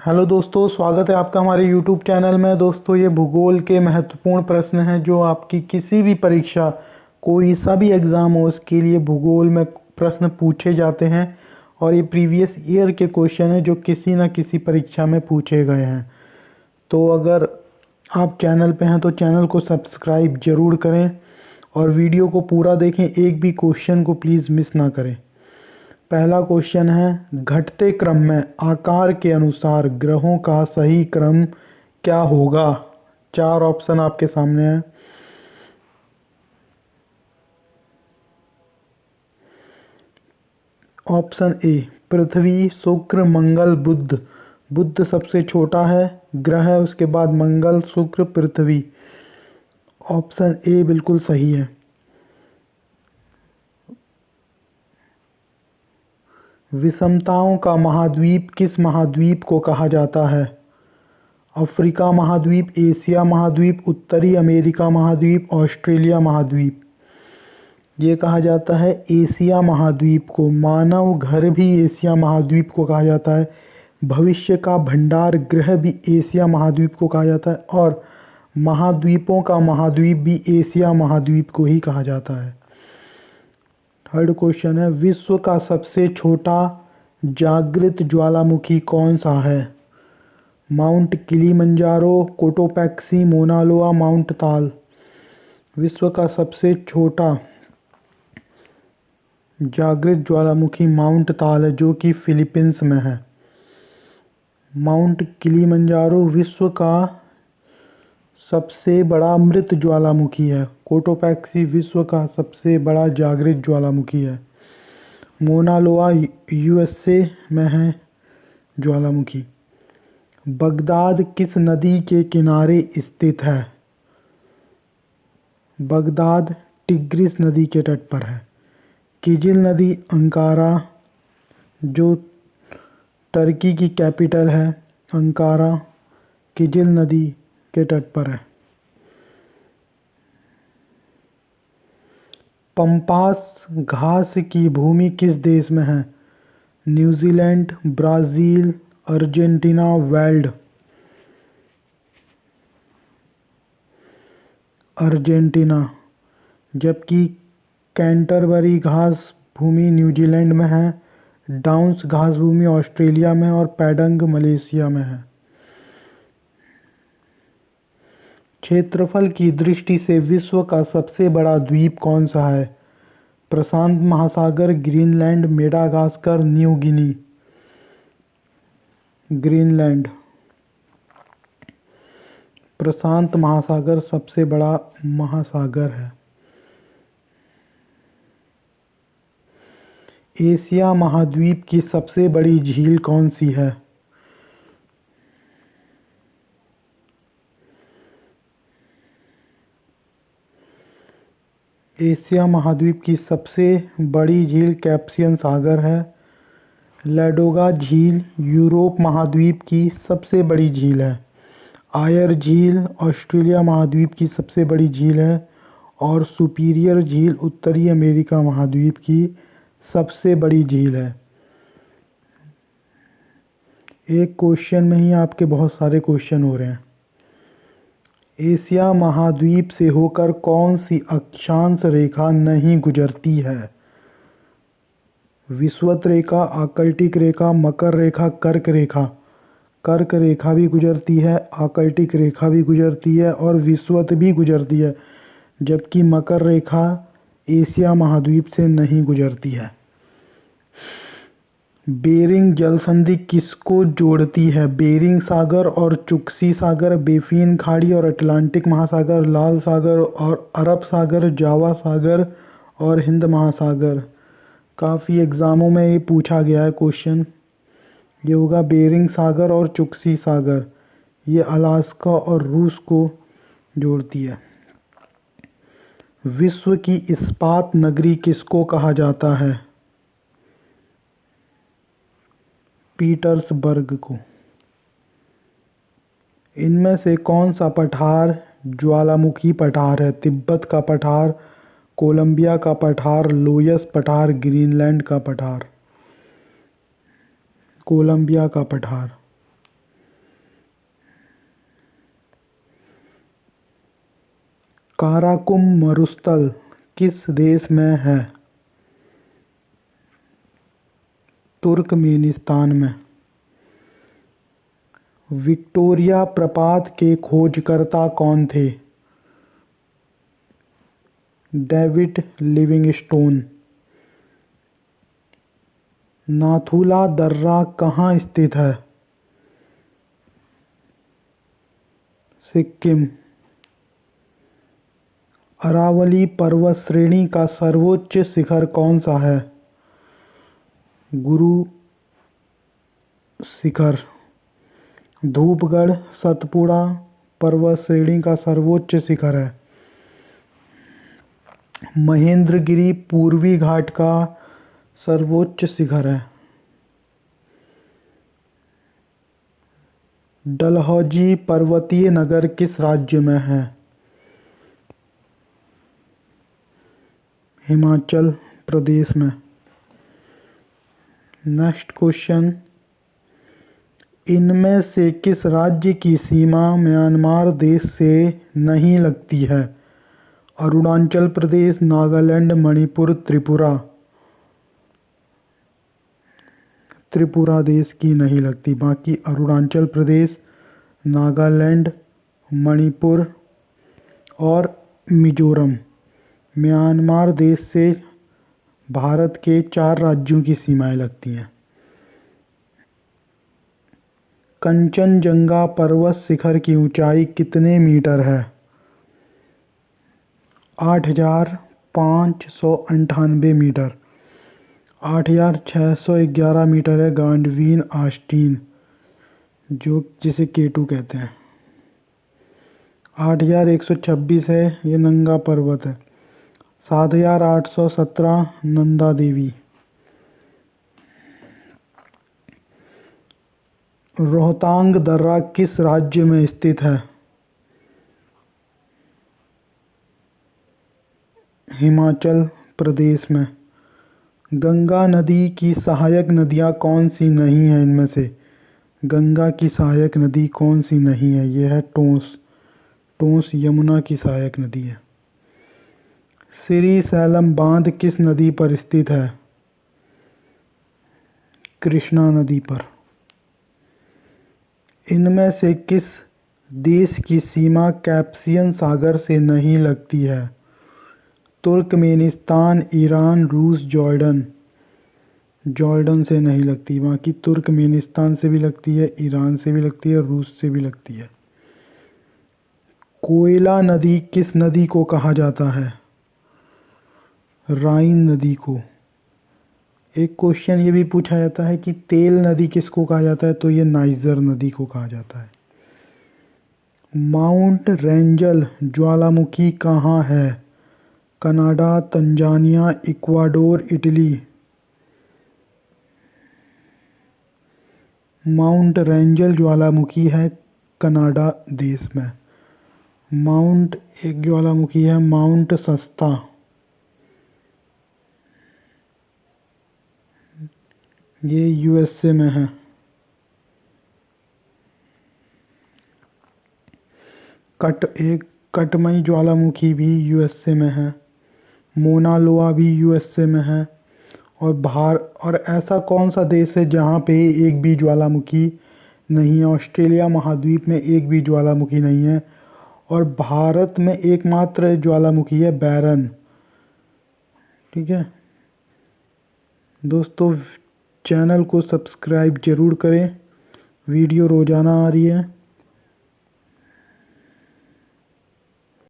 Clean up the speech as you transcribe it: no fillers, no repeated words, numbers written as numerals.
Hello दोस्तों, स्वागत है आपका हमारे यूट्यूब चैनल में। दोस्तों, ये भूगोल के महत्वपूर्ण प्रश्न हैं जो आपकी किसी भी परीक्षा, कोई सा भी एग्ज़ाम हो, उसके लिए भूगोल में प्रश्न पूछे जाते हैं। और ये प्रीवियस ईयर के क्वेश्चन हैं जो किसी न किसी परीक्षा में पूछे गए हैं। तो अगर आप चैनल पे हैं तो चैनल को सब्सक्राइब ज़रूर करें और वीडियो को पूरा देखें, एक भी क्वेश्चन को प्लीज़ मिस ना करें। पहला क्वेश्चन है, घटते क्रम में आकार के अनुसार ग्रहों का सही क्रम क्या होगा? चार ऑप्शन आपके सामने हैं। ऑप्शन ए पृथ्वी, शुक्र, मंगल, बुध। बुध सबसे छोटा है ग्रह, उसके बाद मंगल, शुक्र, पृथ्वी। ऑप्शन ए बिल्कुल सही है। विषमताओं का महाद्वीप किस महाद्वीप को कहा जाता है? अफ्रीका महाद्वीप, एशिया महाद्वीप, उत्तरी अमेरिका महाद्वीप, ऑस्ट्रेलिया महाद्वीप। ये कहा जाता है एशिया महाद्वीप को। मानव घर भी एशिया महाद्वीप को कहा जाता है। भविष्य का भंडार गृह भी एशिया महाद्वीप को कहा जाता है और महाद्वीपों का महाद्वीप भी एशिया महाद्वीप को ही कहा जाता है। थर्ड क्वेश्चन है, विश्व का सबसे छोटा जागृत ज्वालामुखी कौन सा है? माउंट किलिमंजारो, कोटोपैक्सी, मोना लोआ, माउंट ताल। विश्व का सबसे छोटा जागृत ज्वालामुखी माउंट ताल है जो कि फिलीपींस में है। माउंट किलिमंजारो विश्व का सबसे बड़ा मृत ज्वालामुखी है। कोटोपैक्सी विश्व का सबसे बड़ा जागृत ज्वालामुखी है। मोना लोआ यूएसए में है ज्वालामुखी। बगदाद किस नदी के किनारे स्थित है? बगदाद टिग्रिस नदी के तट पर है। किजिल नदी अंकारा, जो टर्की की कैपिटल है अंकारा, किजिल नदी के तट पर है। पंपास घास की भूमि किस देश में है? New Zealand, Brazil, Argentina, weld. Argentina. जबकि कैंटरबरी घास भूमि न्यूजीलैंड में है, डाउन्स घास भूमि ऑस्ट्रेलिया में और पैडंग मलेशिया में है। क्षेत्रफल की दृष्टि से विश्व का सबसे बड़ा द्वीप कौन सा है? प्रशांत महासागर, Greenland, Madagascar, New Guinea. Greenland. प्रशांत महासागर सबसे बड़ा महासागर है। एशिया महाद्वीप की सबसे बड़ी झील कौन सी है? एशिया महाद्वीप की सबसे बड़ी झील कैस्पियन सागर है। लैडोगा झील यूरोप महाद्वीप की सबसे बड़ी झील है। आयर झील ऑस्ट्रेलिया महाद्वीप की सबसे बड़ी झील है और सुपीरियर झील उत्तरी अमेरिका महाद्वीप की सबसे बड़ी झील है। एक क्वेश्चन में ही आपके बहुत सारे क्वेश्चन हो रहे हैं। एशिया महाद्वीप से होकर कौन सी अक्षांश रेखा नहीं गुजरती है? विषुवत रेखा, आकल्टिक रेखा, मकर रेखा, कर्क रेखा। कर्क रेखा भी गुजरती है, आकल्टिक रेखा भी गुजरती है और विषुवत भी गुजरती है, जबकि मकर रेखा एशिया महाद्वीप से नहीं गुजरती है। बेरिंग जलसंधि किसको जोड़ती है? बेरिंग सागर और चुक्सी सागर, बेफिन खाड़ी और अटलांटिक महासागर, लाल सागर और अरब सागर, जावा सागर और हिंद महासागर। काफ़ी एग्ज़ामों में ये पूछा गया है क्वेश्चन। ये होगा बेरिंग सागर और चुक्सी सागर। ये अलास्का और रूस को जोड़ती है। विश्व की इस्पात नगरी किसको कहा जाता है? पीटर्सबर्ग को। इनमें से कौन सा पठार ज्वालामुखी पठार है? तिब्बत का पठार, कोलंबिया का पठार, लोयस पठार, ग्रीनलैंड का पठार। कोलंबिया का पठार। काराकुम मरुस्थल किस देश में है? तुर्कमेनिस्तान में। विक्टोरिया प्रपात के खोजकर्ता कौन थे? David Livingstone. नाथुला दर्रा कहाँ स्थित है? सिक्किम। अरावली पर्वत श्रेणी का सर्वोच्च शिखर कौन सा है? गुरु शिखर। धूपगढ़ सतपुड़ा पर्वत श्रेणी का सर्वोच्च शिखर है। महेंद्रगिरी पूर्वी घाट का सर्वोच्च शिखर है। डलहौजी पर्वतीय नगर किस राज्य में है? हिमाचल प्रदेश में। नेक्स्ट क्वेश्चन, इनमें से किस राज्य की सीमा म्यांमार देश से नहीं लगती है? अरुणाचल प्रदेश, नागालैंड, मणिपुर, त्रिपुरा। त्रिपुरा देश की नहीं लगती, बाकी अरुणाचल प्रदेश, नागालैंड, मणिपुर और मिजोरम म्यांमार देश से भारत के 4 राज्यों की सीमाएं लगती हैं। कंचनजंगा पर्वत शिखर की ऊंचाई कितने मीटर है? 8,598 मीटर। 8,611 मीटर है गांडवीन आस्टीन, जिसे K2 कहते हैं। 8,126 है ये नंगा पर्वत है। 7,817 नंदा देवी। रोहतांग दर्रा किस राज्य में स्थित है? हिमाचल प्रदेश में। गंगा नदी की सहायक नदियाँ कौन सी नहीं हैं? इनमें से गंगा की सहायक नदी कौन सी नहीं है? यह है टोंस। टोंस यमुना की सहायक नदी है। श्री सैलम बांध किस नदी पर स्थित है? कृष्णा नदी पर। इनमें से किस देश की सीमा कैस्पियन सागर से नहीं लगती है? तुर्कमेनिस्तान, ईरान, रूस, जॉर्डन। जॉर्डन से नहीं लगती, बाकी तुर्कमेनिस्तान से भी लगती है, ईरान से भी लगती है, रूस से भी लगती है। कोयला नदी किस नदी को कहा जाता है? राइन नदी को। एक क्वेश्चन ये भी पूछा जाता है कि तेल नदी किसको कहा जाता है, तो ये नाइजर नदी को कहा जाता है। माउंट रेंजल ज्वालामुखी कहाँ है? Canada, Tanzania, Ecuador, Italy. Mount Wrangell ज्वालामुखी है कनाडा देश में। माउंट एक ज्वालामुखी है माउंट सस्ता, ये यूएसए में है। कटमई ज्वालामुखी भी यूएसए में है। मोना लोआ भी यूएसए में है। और ऐसा कौन सा देश है जहाँ पे एक भी ज्वालामुखी नहीं है? ऑस्ट्रेलिया महाद्वीप में एक भी ज्वालामुखी नहीं है। और भारत में एकमात्र ज्वालामुखी है बैरन। ठीक है दोस्तों, चैनल को सब्सक्राइब ज़रूर करें। वीडियो रोज़ाना आ रही है।